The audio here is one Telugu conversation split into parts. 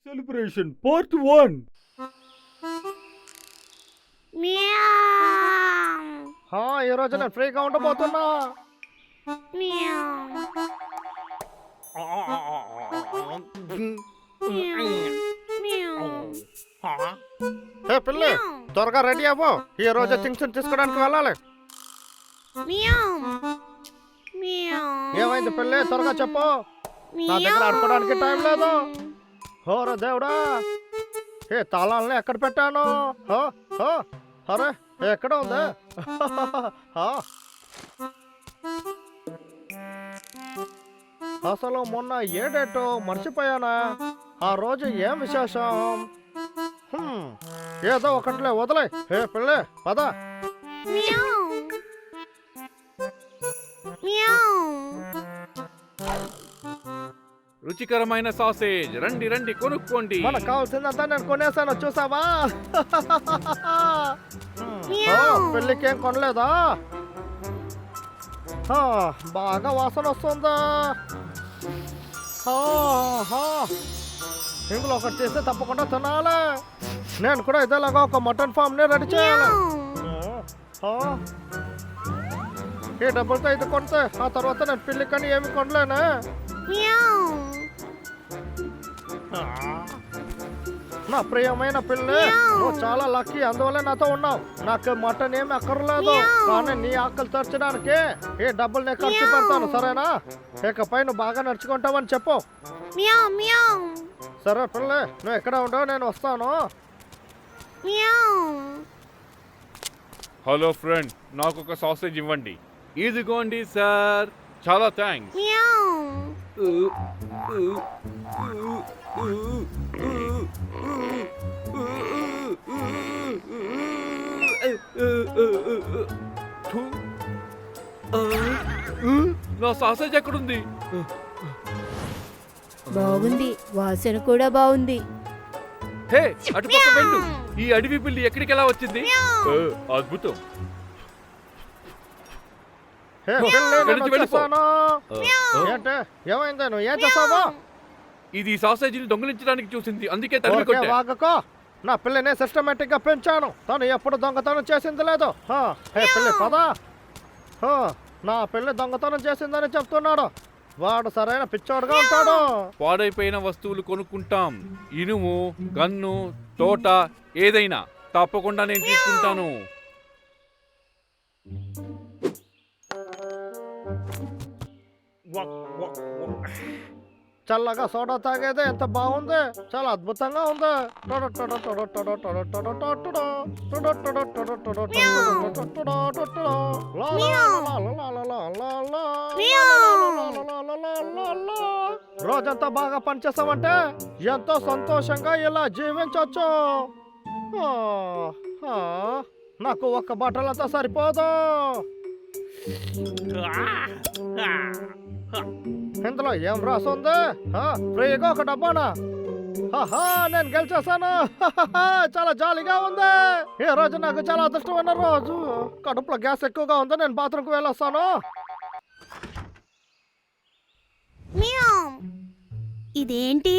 Celebration part 1. ఈ రోజు నేను ఫ్రీగా ఉండబోతున్నా. హే పిల్లి, త్వరగా రెడీ అవ్వు. ఈ రోజు థింగ్స్ తీసుకోవడానికి వెళ్ళాలి. ఏమైంది పిల్లి, త్వరగా చెప్పు. నా దగ్గర ఆడుకోవడానికి టైం లేదు. హోరా దేవుడా, ఏ తాళాలని ఎక్కడ పెట్టాను? అరే ఎక్కడ ఉంది? అసలు మొన్న ఏ డేటో మర్చిపోయానా? ఆ రోజు ఏం విశేషం? ఏదో ఒకటిలే వదిలే. హే పిల్లే పద. రుచికరమైన సాసేజ్, రండి రండి కొనుక్కోండి. మనకు కావాల్సిందంతా నేను కొనేసాను, చూసావా? పెళ్ళికి ఏం కొనలేదా? బాగా వాసన వస్తుందా? ఇందులో ఒకటి చేస్తే తప్పకుండా తినాలి. నేను కూడా ఇదేలాగా ఒక మటన్ ఫామ్ ని రెడీ చేయాలి. ఈ డబ్బులతో ఇది కొంటే ఆ తర్వాత నేను పెళ్ళికని ఏమి కొనలేనే. నా ప్రియమైన పిల్లి, నువ్వు చాలా లక్కీ, అందువల్ల నాతో ఉన్నావు. నాకు మటన్ ఏమి అక్కర్లేదు, కానీ నీ ఆకలి తీర్చడానికి ఈ డబ్బులు నేను ఖర్చు పెడతాను, సరేనా? ఇకపై నువ్వు బాగా నడుచుకుంటావని చెప్పు. సరే పిల్లి, నువ్వు ఎక్కడ ఉండవు, నేను వస్తాను. హలో ఫ్రెండ్, నాకు ఒక సాసేజ్ ఇవ్వండి. ఇదిగోండి సార్, చాలా థ్యాంక్స్. నా సాసేజ్ ఎక్కడుంది? బాగుంది, వాసన కూడా బాగుంది. హే అటుపక్క వెళ్ళు. ఈ అడవి పిల్లి ఎక్కడికి ఎలా వచ్చింది? అద్భుతం. ఏమైంది, నువ్వు ఏం చేస్తావా? ఇది సాసేజీని దొంగిలించడానికి చూసింది, అందుకే తరిమి కొట్టా. వాగకో, నా పిల్లని సిస్టమేటిక్ గా పెంచాను, తను ఎప్పుడు దొంగతనం చేసింది లేదు. హే పిల్లి పద. నా పిల్లి దొంగతనం చేసిందని చెప్తున్నాడు. వాడు సరైన పిచ్చోడుగా ఉంటాడు. పాడైపోయిన వస్తువులు కొనుక్కుంటాం. ఇనుము, గన్ను, తోట, ఏదైనా తప్పకుండా నేను తీసుకుంటాను. చల్లగా సోడా తాగేదే ఎంత బాగుంది, చాలా అద్భుతంగా ఉంది. రోజంతా బాగా పనిచేస్తామంటే ఎంతో సంతోషంగా ఇలా జీవించవచ్చు. నాకు ఒక్క బట్టలంతా సరిపోదు. ఇందులో ఏం రాసుంది? ఫ్రీగా ఒక డబ్బానా? నేను గెలిచేసాను. చాలా జాలీగా ఉంది. ఈ రోజు నాకు చాలా అదృష్టమైన రోజు. కడుపులో గ్యాస్ ఎక్కువగా ఉంది, నేను బాత్రూమ్కి వెళ్ళొస్తాను. ఇదేంటి?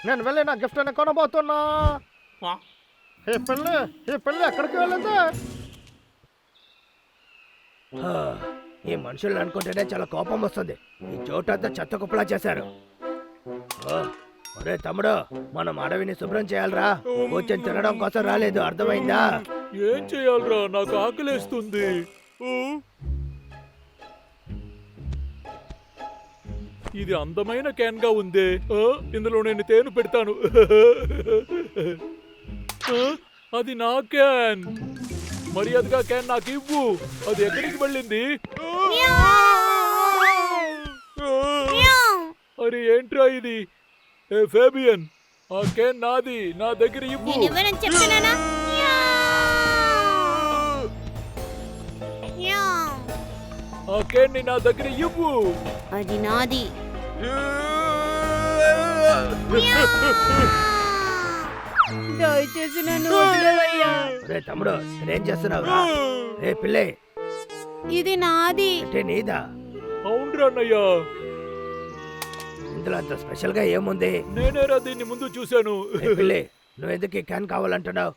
నేను వెళ్ళి నా గిఫ్ట్ అని కొనబోతున్నా. ఈ పెళ్ళి ఎక్కడికి వెళ్ళింది? ఈ మనుషులు అనుకుంటేనే చాలా కోపం వస్తుంది. ఈ చోటంతా చెత్త కుప్పలా చేశారు. ఒరే తమ్ముడు, మనం అడవిని శుభ్రం చేయాలరా. కొంచెం తినడం కోసం రాలేదు, అర్థమైందా? ఏం చేయాలరా, నాకు ఆకలేస్తుంది. ఇది అందమైన క్యాన్ గా ఉంది. ఇందులో నేను తేనె పెడతాను. అది నా క్యాన్. మర్యాదగా క్యాన్ నాకు ఇవ్వు. అది ఎక్కడికి వెళ్ళింది? అరే ఏంట్రా ఇది? ఏ ఫేబియన్, ఆ క్యాన్ నాది, నా దగ్గర ఇవ్వు. ఆ క్యాన్ ని నా దగ్గర ఇవ్వు. అది నాది. దయచేసి నన్ను వదిలేవయ్యా. రే తమ్ముడు, నేనేం చేస్తున్నావురా? రే పిల్లే, ఇది నాది. అంటే నీదా? అవునరా అన్నయ్య. ఇందులో అంత స్పెషల్ గా ఏముంది? నేనేరా దీన్ని ముందు చూశాను. ఏ పిల్లి, నువ్వు ఎందుకు ఈ క్యాన్ కావాలంటున్నావు?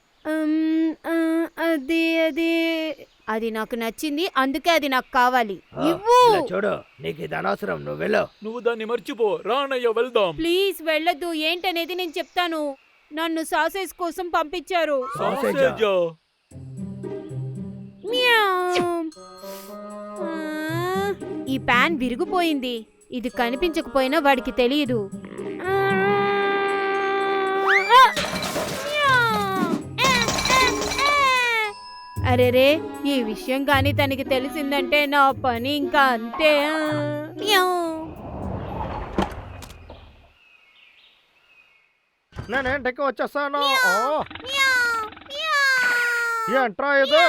అది అది అది నాకు నచ్చింది, అందుకే అది నాకు కావాలి. ఆ, ఇవ్వు. ఇలా చూడు, నీకు ఇది అనవసరం, నువ్వు వెళ్ళు. నువ్వు దాన్ని మర్చిపో. రానయ్య వెళ్దాం. ప్లీజ్ వెళ్ళొద్దు. ఏంటనేది నేను చెప్తాను. నన్ను సాసేజ్ కోసం పంపించారు. సాసేజా? సాసేజా? మ్యావ్. ఈ ప్యాన్ విరిగిపోయింది. ఇది కనిపించకపోయినా వాడికి తెలియదు. అరేరే, ఈ విషయం కానీ తనకి తెలిసిందంటే నా పని ఇంకా అంతే. నేనేంటికి వచ్చేస్తాను. ఏంట్రా ఇది?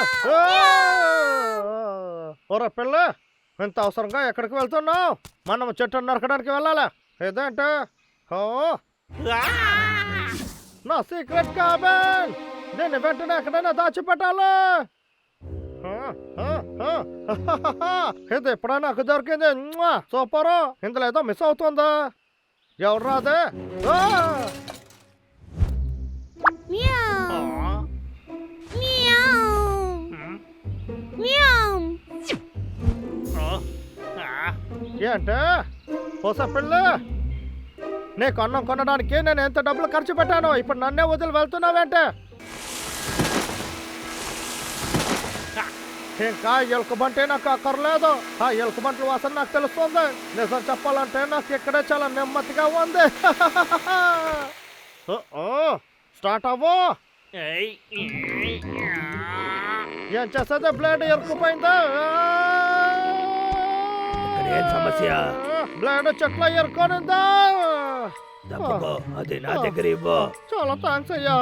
ఒరే పిల్ల, ఇంత అవసరంగా ఎక్కడికి వెళ్తున్నావు? మనం చెట్టు నరకడానికి వెళ్ళాలా? ఇదేంటి? ఓ, నా సీక్రెట్ కాబన్. దీన్ని వెంటనే ఎక్కడైనా దాచిపెట్టాలి. ఇది ఎప్పుడైనా నాకు దొరికింది. సూపరు. ఇందులో ఏదో మిస్ అవుతుందా? ఎవరు రాదే? ఏంటే పోస పిల్ల, నీకు అన్నం కొనడానికి నేను ఎంత డబ్బులు ఖర్చు పెట్టాను, ఇప్పుడు నన్నే వదిలి వెళ్తున్నావేంటే? ఇంకా ఎలుకబంటే నాకు అక్కర్లేదు. ఆ ఎలుకబంట్ల వాసన నాకు తెలుస్తుంది. నిజం చెప్పాలంటే నాకు ఇక్కడే చాలా నెమ్మదిగా ఉంది. స్టార్ట్ అవ్వు. ఏం చేసేది? బ్లేడ్ ఎరుకుపోయిందా? ఇక్కడ ఏం సమస్య? బ్లేడ్ చెట్ల ఎరుకోనిందా? తప్పుకో, అది నా దగ్గర ఇవ్వు. చాలా థ్యాంక్స్ అయ్యా.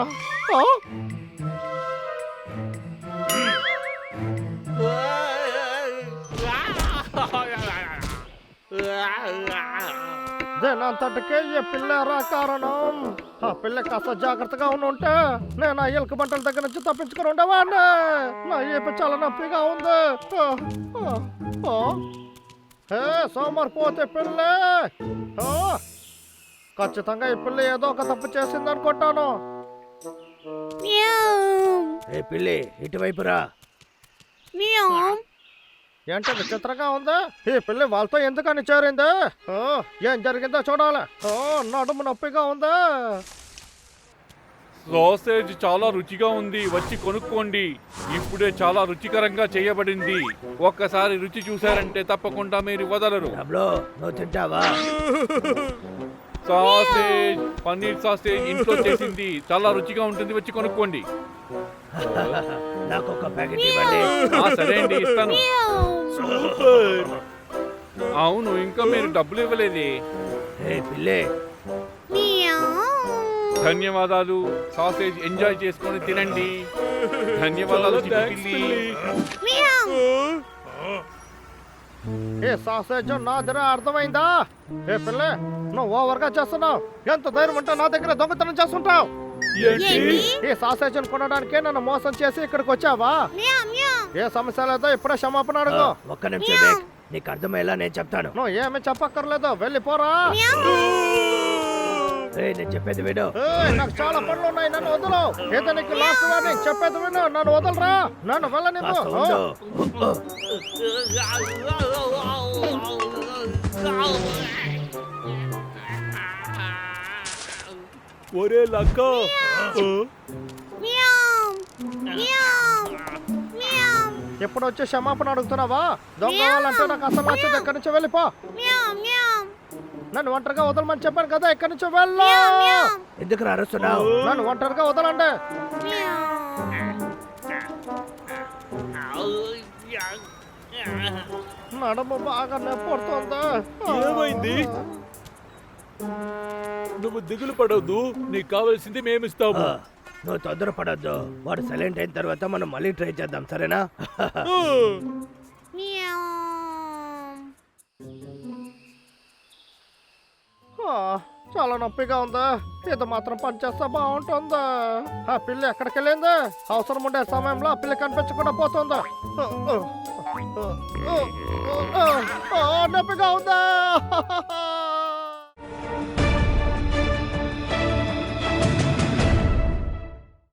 దేనంతటికే ఈ పిల్లరా కారణం. ఆ పిల్ల కాస్త జాగ్రత్తగా ఉంటే నేను ఆ ఎలుక బంటల దగ్గర నుంచి తప్పించుకుని ఉండేవాడిని. నా ఏపీ చాలా నొప్పిగా ఉంది. సోమరిపోతే పిల్లే. ఖచ్చితంగా ఈ పిల్ల ఏదో ఒక తప్పు చేసింది అనుకుంటాను. ఏ పిల్లి, ఇటువైపు రా. ఏంటది చిత్రంగా ఉందా? ఈ పిల్లి వాళ్ళతో ఎందుకని చేరింది? ఏం జరిగిందో చూడాలి. నడుము నొప్పిగా ఉందా? సాసేజ్ చాలా రుచిగా ఉంది, వచ్చి కొనుక్కోండి. ఇప్పుడే చాలా రుచికరంగా చేయబడింది. ఒక్కసారి రుచి చూశారంటే తప్పకుండా మీరు వదలరు. డబ్లో, నువ్వు తింటావా? సాసేజ్, పన్నీర్ సాసేజ్ ఇంట్లో చేసింది, చాలా రుచిగా ఉంటుంది, వచ్చి కొనుక్కోండి. నాకు ఒక ప్యాకెట్ ఇవ్వండి. సరే అండి, ఇస్తాను. సూపర్. అవును, ఇంకా మీరు డబ్బులు ఇవ్వలేదే. ఏ పిల్లి, ధన్యవాదాలు. సాసేజ్ ఎంజాయ్ చేసుకొని తినండి. ధన్యవాదాలు పిల్లి. ఏ సాసేజ్ నాదిరా, అర్థమైందా? ఏ పిల్ల, నువ్వు ఓవర్గా చేస్తున్నావు. ఎంత ధైర్యం ఉంటే నా దగ్గర దొంగతనం చేస్తుంటావు? ఈ సాసేజ్ కొనడానికే నన్ను మోసం చేసి ఇక్కడికి వచ్చావా? ఏ సమస్య లేదో ఇప్పుడే క్షమాపణ అడుగు. ఒక్క నిమిషం బ్రేక్. నీకు అర్థమయ్యేలా నేను చెప్తాను. నువ్వు ఏమి చెప్పక్కర్లేదు, వెళ్ళిపోరా. నేను చెప్పేది విను. నాకు చాలా పనులు ఉన్నాయి, నన్ను వదలు. ఏదో నీకు లాస్ట్ వార్నింగ్, చెప్పేది విను, నన్ను వదలరా. నన్ను వెళ్ళనివ్వు. కాస్త ఉండు. ఒరే లక్క, ఎప్పుడు వచ్చి క్షమాపణ అడుగుతున్నావా? దొంగ వాళ్ళంటే నాకు అసలు నచ్చదు. ఎక్కడి నుంచి వెళ్ళిపో. నన్ను ఒంటరిగా వదలమని చెప్పాను కదా, ఎక్కడి నుంచి వెళ్ళు. ఎందుకు అరుస్తున్నావు? నన్ను ఒంటరిగా వదలండి. నడుము బాగా నొప్పుడుతుందా? ఏమైంది? నువ్వు దిగులు పడొద్దు, నీకు కావాల్సింది మేమిస్తాము. నువ్వు తొందరపడొద్దు. వాడు సైలెంట్ అయిన తర్వాత మనం మళ్ళీ ట్రై చేద్దాం, సరేనా? చాలా నొప్పిగా ఉందా? ఇది మాత్రం పనిచేస్తే బాగుంటుందా? ఆ పిల్లి ఎక్కడికి వెళ్ళింది? అవసరం ఉండే సమయంలో ఆ పిల్లి కనిపించకుండా పోతుందా? నొప్పిగా ఉందా?